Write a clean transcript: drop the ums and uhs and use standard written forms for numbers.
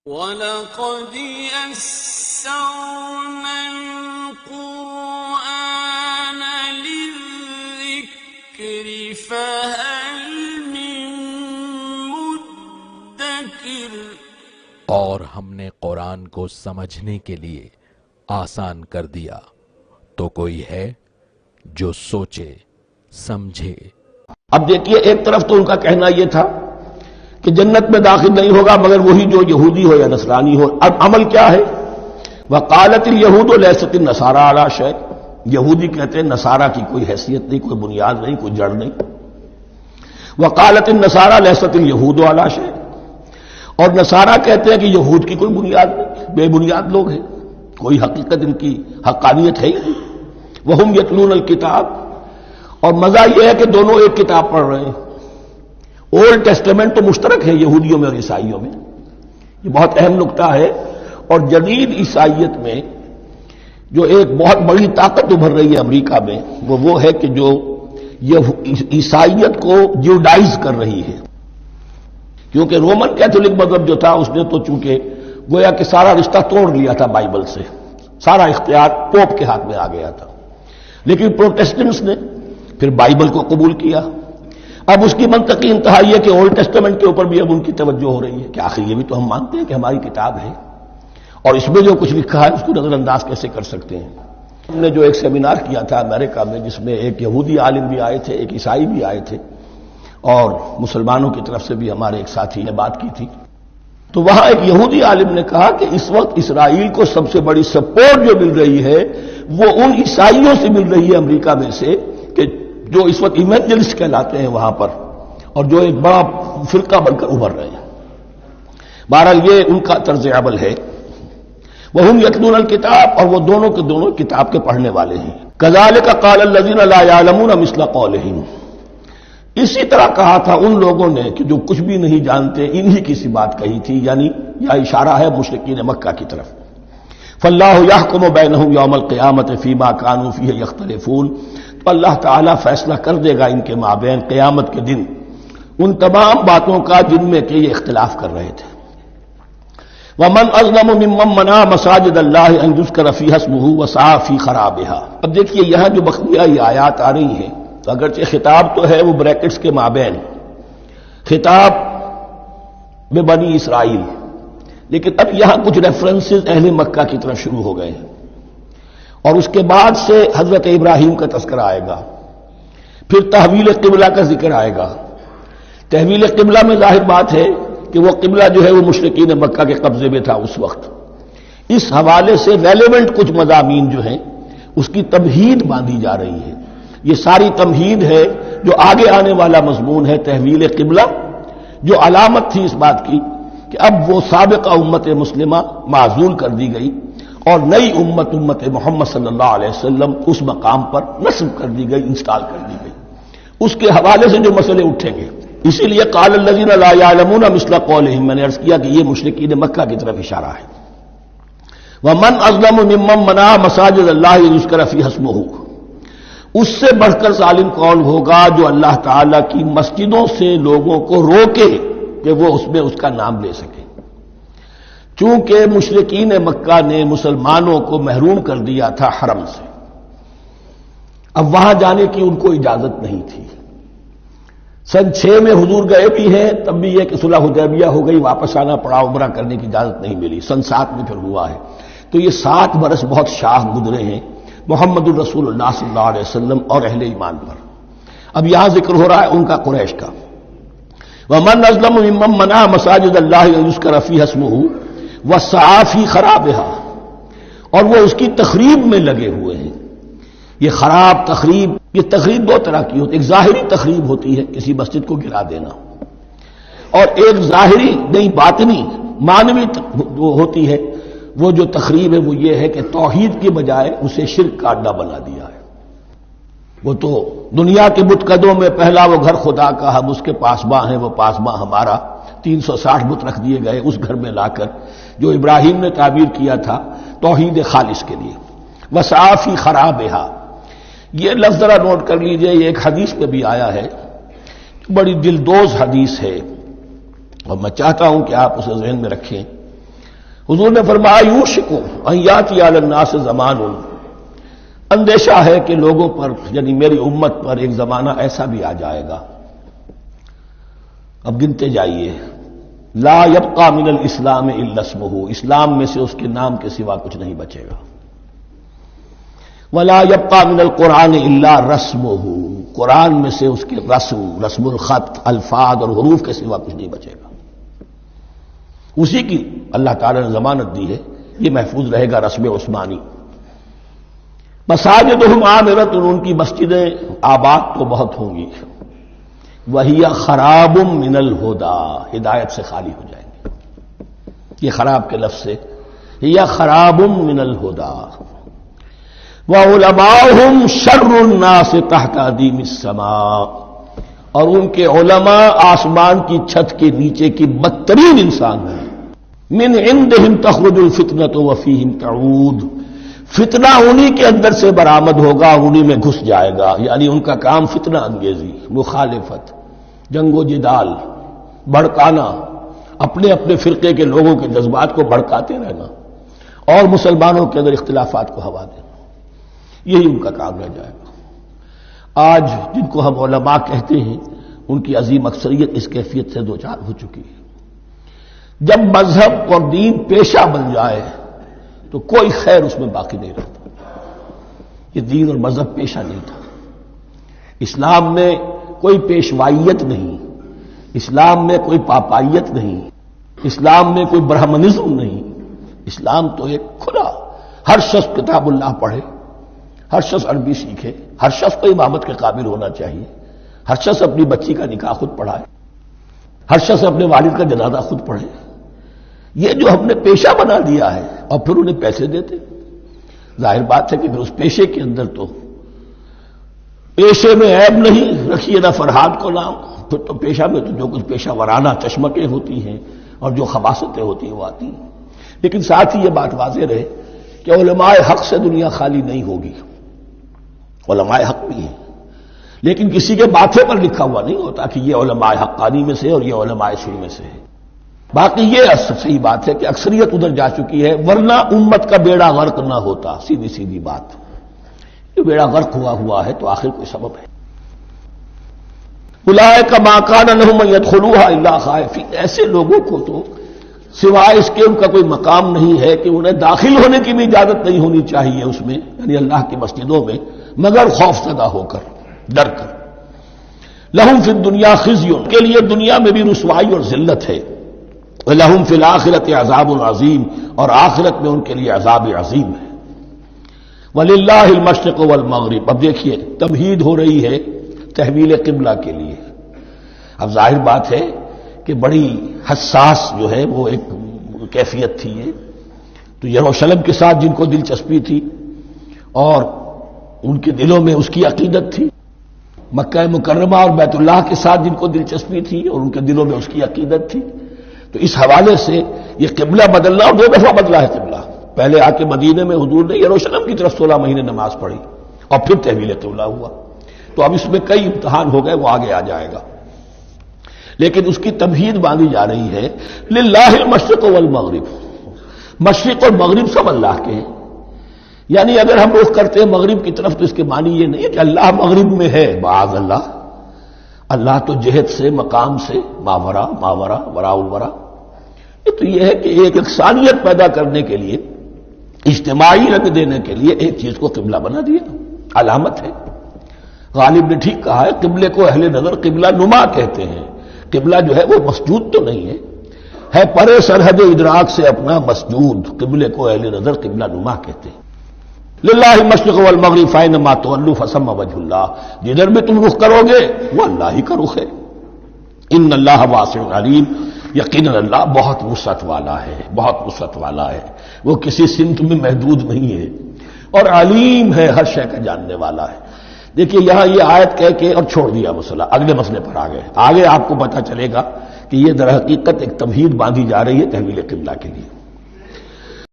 وَلَقَدْ يَسَّرْنَا الْقُرْآنَ لِلذِّكْرِ فَهَلْ مِن مُّدَّكِرٍ۔ اور ہم نے قرآن کو سمجھنے کے لیے آسان کر دیا، تو کوئی ہے جو سوچے سمجھے۔ اب دیکھیے، ایک طرف تو ان کا کہنا یہ تھا کہ جنت میں داخل نہیں ہوگا مگر وہی جو یہودی ہو یا نصرانی ہو۔ اب عمل کیا ہے؟ وقالت اليہود لیست النصارى علی شیء، یہودی کہتے ہیں نصارہ کی کوئی حیثیت نہیں، کوئی بنیاد نہیں، کوئی جڑ نہیں۔ وقالت النصارى لیست اليہود علی شیء، اور نصارہ کہتے ہیں کہ یہود کی کوئی بنیاد نہیں، بے بنیاد لوگ ہیں، کوئی حقیقت ان کی حقانیت ہے ہی نہیں۔ وہم یتلون الکتاب، اور مزہ یہ ہے کہ دونوں ایک کتاب پڑھ رہے ہیں۔ اولڈ ٹیسٹمنٹ تو مشترک ہے یہودیوں میں اور عیسائیوں میں، یہ بہت اہم نکتہ ہے۔ اور جدید عیسائیت میں جو ایک بہت بڑی طاقت ابھر رہی ہے امریکہ میں، وہ ہے کہ جو یہ عیسائیت کو جیوڈائز کر رہی ہے، کیونکہ رومن کیتھولک مذہب جو تھا اس نے تو چونکہ گویا کہ سارا رشتہ توڑ لیا تھا بائبل سے، سارا اختیار پوپ کے ہاتھ میں آ گیا تھا، لیکن پروٹیسٹنٹس نے پھر بائبل کو قبول کیا۔ اب اس کی منطقی انتہا یہ کہ اولڈ ٹیسٹمنٹ کے اوپر بھی اب ان کی توجہ ہو رہی ہے کہ آخر یہ بھی تو ہم مانتے ہیں کہ ہماری کتاب ہے، اور اس میں جو کچھ لکھا ہے اس کو نظر انداز کیسے کر سکتے ہیں۔ ہم نے جو ایک سیمینار کیا تھا امریکہ میں، جس میں ایک یہودی عالم بھی آئے تھے، ایک عیسائی بھی آئے تھے، اور مسلمانوں کی طرف سے بھی ہمارے ایک ساتھی نے بات کی تھی، تو وہاں ایک یہودی عالم نے کہا کہ اس وقت اسرائیل کو سب سے بڑی سپورٹ جو مل رہی ہے وہ ان عیسائیوں سے مل رہی ہے امریکہ میں سے، کہ جو اس وقت ایونجلسٹ کہلاتے ہیں وہاں پر، اور جو ایک بڑا فرقہ بن کر ابھر رہے ہیں۔ بہرحال یہ ان کا طرز عمل ہے۔ وَهُمْ يَتْلُونَ الْكِتَابَ، اور وہ دونوں کے دونوں کتاب کے پڑھنے والے ہیں۔ كَذَلِكَ قَالَ الَّذِينَ لَا يَعْلَمُونَ مِثْلَ قَوْلِهِمْ، اسی طرح کہا تھا ان لوگوں نے کہ جو کچھ بھی نہیں جانتے انہی کی سی بات کہی تھی، یعنی یہ اشارہ ہے مشرکین مکہ کی طرف۔ فَاللَّهُ يَحْكُمُ بَيْنَهُمْ يَوْمَ الْقِيَامَةِ فِيمَا كَانُوا فِيهِ يَخْتَلِفُونَ، تو اللہ تعالیٰ فیصلہ کر دے گا ان کے مابین قیامت کے دن ان تمام باتوں کا جن میں کہ یہ اختلاف کر رہے تھے۔ وَمَنْ أَظْلَمُ مِمَّنْ مَنَعَ مَسَاجِدَ اللَّهِ أَنْ يُذْكَرَ فِيهَا اسْمُهُ وَسَعَىٰ فِي خَرَابِهَا۔ اب دیکھیے یہاں جو بقیہ یہ آیات آ رہی ہیں، تو اگرچہ خطاب تو ہے وہ بریکٹس کے مابین، خطاب میں بنی اسرائیل، لیکن اب یہاں کچھ ریفرنسز اہل مکہ کی طرف شروع ہو گئے ہیں، اور اس کے بعد سے حضرت ابراہیم کا تذکرہ آئے گا، پھر تحویل قبلہ کا ذکر آئے گا۔ تحویل قبلہ میں ظاہر بات ہے کہ وہ قبلہ جو ہے وہ مشرکین مکہ کے قبضے میں تھا اس وقت، اس حوالے سے ریلیونٹ کچھ مضامین جو ہیں اس کی تمہید باندھی جا رہی ہے۔ یہ ساری تمہید ہے جو آگے آنے والا مضمون ہے تحویل قبلہ، جو علامت تھی اس بات کی کہ اب وہ سابقہ امت مسلمہ معزول کر دی گئی اور نئی امت محمد صلی اللہ علیہ وسلم اس مقام پر نصب کر دی گئی، انسٹال کر دی گئی۔ اس کے حوالے سے جو مسئلے اٹھیں گے، اسی لیے قال الذین لا یعلمون مثل قولہم، میں نے عرض کیا کہ یہ مشرکین مکہ کی طرف اشارہ ہے۔ ومن اظلم ممن منع مساجد اللہ یذکر فیہا اسمہ، اس سے بڑھ کر ظالم کون ہوگا جو اللہ تعالی کی مسجدوں سے لوگوں کو روکے کہ وہ اس میں اس کا نام لے سکے۔ چونکہ مشرکین مکہ نے مسلمانوں کو محروم کر دیا تھا حرم سے، اب وہاں جانے کی ان کو اجازت نہیں تھی۔ سن 6 میں حضور گئے بھی ہیں، تب بھی یہ کہ صلح حدیبیہ ہو گئی، واپس آنا پڑا، عمرہ کرنے کی اجازت نہیں ملی۔ سن 7 میں پھر ہوا ہے، تو یہ 7 برس بہت شاہ گزرے ہیں محمد الرسول اللہ صلی اللہ علیہ وسلم اور اہل ایمان پر۔ اب یہاں ذکر ہو رہا ہے ان کا، قریش کا۔ وَمَنْ أَظْلَمُ مِمَّنْ مَنَعَ مَسَاجِدَ اللَّهِ أَنْ يُذْكَرَ فِيهَا اسْمُهُ وَسَعَىٰ فِي خَرَابِهَا، اور وہ اس کی تخریب میں لگے ہوئے ہیں۔ یہ خراب تخریب، یہ تخریب دو طرح کی ہوتی ہے، ایک ظاہری تخریب ہوتی ہے کسی مسجد کو گرا دینا، اور ایک ظاہری نہیں باطنی معنوی ہوتی ہے۔ وہ جو تخریب ہے وہ یہ ہے کہ توحید کی بجائے اسے شرک کا اڈا بنا دیا ہے۔ وہ تو دنیا کے بت قدوں میں پہلا وہ گھر خدا کا، ہم اس کے پاسباں ہیں، وہ پاسباں ہمارا، 360 بت رکھ دیے گئے اس گھر میں لا کر، جو ابراہیم نے تعبیر کیا تھا توحید خالص کے لیے۔ وَسَعَىٰ فِي خَرَابِهَا، یہ لفظ ذرا نوٹ کر لیجئے، یہ ایک حدیث میں بھی آیا ہے، بڑی دلدوز حدیث ہے، اور میں چاہتا ہوں کہ آپ اسے ذہن میں رکھیں حضور نے فرمایا یوشک ان یاتی علی الناس زمان، اندیشہ ہے کہ لوگوں پر یعنی میری امت پر ایک زمانہ ایسا بھی آ جائے گا، اب گنتے جائیے، لا یبقى من الاسلام الا اسمہ، اسلام میں سے اس کے نام کے سوا کچھ نہیں بچے گا، ولا یبقى من القرآن الا رسمہ، قرآن میں سے اس کے رسم الخط، الفاظ اور حروف کے سوا کچھ نہیں بچے گا، اسی کی اللہ تعالی نے ضمانت دی ہے، یہ محفوظ رہے گا رسم عثمانی۔ مساجدہم عامرۃ، ان کی مسجدیں آباد تو بہت ہوں گی، وہی خراب من الہدی، ہدایت سے خالی ہو جائیں گے، یہ خراب کے لفظ سے ہی خراب من الہدی، وعلماؤہم شر الناس تحت ادیم السماء، اور ان کے علماء آسمان کی چھت کے نیچے کی بدترین انسان ہیں، من عندہم تخرج الفتنۃ وفیہم تعود، فتنہ انہی کے اندر سے برآمد ہوگا، انہی میں گھس جائے گا، یعنی ان کا کام فتنہ انگیزی، مخالفت، جنگ و جدال، بھڑکانا، اپنے اپنے فرقے کے لوگوں کے جذبات کو بھڑکاتے رہنا اور مسلمانوں کے اندر اختلافات کو ہوا دینا، یہی ان کا کام رہ جائے گا۔ آج جن کو ہم علماء کہتے ہیں ان کی عظیم اکثریت اس کیفیت سے دوچار ہو چکی ہے۔ جب مذہب اور دین پیشہ بن جائے تو کوئی خیر اس میں باقی نہیں رہتا، یہ دین اور مذہب پیشہ نہیں تھا، اسلام میں کوئی پیشوائیت نہیں، اسلام میں کوئی پاپائیت نہیں، اسلام میں کوئی برہمنزم نہیں، اسلام تو ایک کھلا، ہر شخص کتاب اللہ پڑھے، ہر شخص عربی سیکھے، ہر شخص کو امامت کے قابل ہونا چاہیے، ہر شخص اپنی بچی کا نکاح خود پڑھائے، ہر شخص اپنے والد کا جنازہ خود پڑھے، یہ جو ہم نے پیشہ بنا دیا ہے اور پھر انہیں پیسے دیتے، ظاہر بات ہے کہ پھر اس پیشے کے اندر تو پیشے میں عیب نہیں، رکھیے نہ فرہاد کو نام، پھر تو پیشہ میں تو جو کچھ پیشہ ورانہ چشمکیں ہوتی ہیں اور جو خباثتیں ہوتی ہیں وہ آتی ہیں۔ لیکن ساتھ ہی یہ بات واضح رہے کہ علماء حق سے دنیا خالی نہیں ہوگی، علماء حق بھی ہیں، لیکن کسی کے ماتھے پر لکھا ہوا نہیں ہوتا کہ یہ علماء حقانی میں سے اور یہ علماء سوء میں سے ہے۔ باقی یہ صحیح بات ہے کہ اکثریت ادھر جا چکی ہے، ورنہ امت کا بیڑا غرق نہ ہوتا، سیدھی سیدھی بات، یہ بیڑا غرق ہوا ہے تو آخر کوئی سبب ہے۔ اولئک ما کان لہم ان یدخلوها الا خائفین، ایسے لوگوں کو تو سوائے اس کے ان کا کوئی مقام نہیں ہے کہ انہیں داخل ہونے کی بھی اجازت نہیں ہونی چاہیے اس میں، یعنی اللہ کی مسجدوں میں، مگر خوف زدہ ہو کر، ڈر کر۔ لہم فی الدنیا خزی، ان کے لیے دنیا میں بھی رسوائی اور ذلت ہے، وَلَهُمْ فِي الْآخِرَةِ عَذَابٌ عَظِيمٌ، اور آخرت میں ان کے لیے عذاب عظیم ہے۔ وَلِلَّهِ الْمَشْرِقُ وَالْمَغْرِبُ، اب دیکھیے تمہید ہو رہی ہے تحویل قبلہ کے لیے۔ اب ظاہر بات ہے کہ بڑی حساس جو ہے وہ ایک کیفیت تھی یہ، تو یروشلم کے ساتھ جن کو دلچسپی تھی اور ان کے دلوں میں اس کی عقیدت تھی، مکہ مکرمہ اور بیت اللہ کے ساتھ جن کو دلچسپی تھی اور ان کے دلوں میں اس کی عقیدت تھی، تو اس حوالے سے یہ قبلہ بدلنا، اور 2 دفعہ بدلا ہے قبلہ، پہلے آ کے مدینے میں حضور نے یروشلم کی طرف 16 مہینے نماز پڑھی اور پھر تحویل قبلہ ہوا، تو اب اس میں کئی امتحان ہو گئے، وہ آگے آ جائے گا، لیکن اس کی تمہید باندھی جا رہی ہے۔ للہ المشرق والمغرب، مشرق اور مغرب سب اللہ کے ہیں، یعنی اگر ہم رخ کرتے ہیں مغرب کی طرف تو اس کے معنی یہ نہیں ہے کہ اللہ مغرب میں ہے، معاذ اللہ، اللہ تو جہت سے، مقام سے، ماورا وراء الورا، تو یہ ہے کہ ایک یکسانیت پیدا کرنے کے لیے، اجتماعی رنگ دینے کے لیے ایک چیز کو قبلہ بنا دیا، علامت ہے۔ غالب نے ٹھیک کہا ہے، قبلے کو اہل نظر قبلہ نما کہتے ہیں، قبلہ جو ہے وہ مسجود تو نہیں ہے پرے سرحد ادراک سے اپنا مسجود، قبلے کو اہل نظر قبلہ نما کہتے ہیں۔ للہ المشرق والمغرب فینما تولوا فثم وجہ اللہ، جدھر بھی تم رخ کرو گے وہ اللہ ہی کا رخ ہے۔ ان اللہ واسع علیم، یقیناً اللہ بہت وسعت والا ہے، بہت وسعت والا ہے، وہ کسی سمت میں محدود نہیں ہے، اور علیم ہے، ہر شے کا جاننے والا ہے۔ دیکھیے یہاں یہ آیت کہہ کے اور چھوڑ دیا مسئلہ، اگلے مسئلے پر آ گئے، آگے آپ کو پتہ چلے گا کہ یہ در حقیقت ایک تمہید باندھی جا رہی ہے تحویل قبلہ کے لیے۔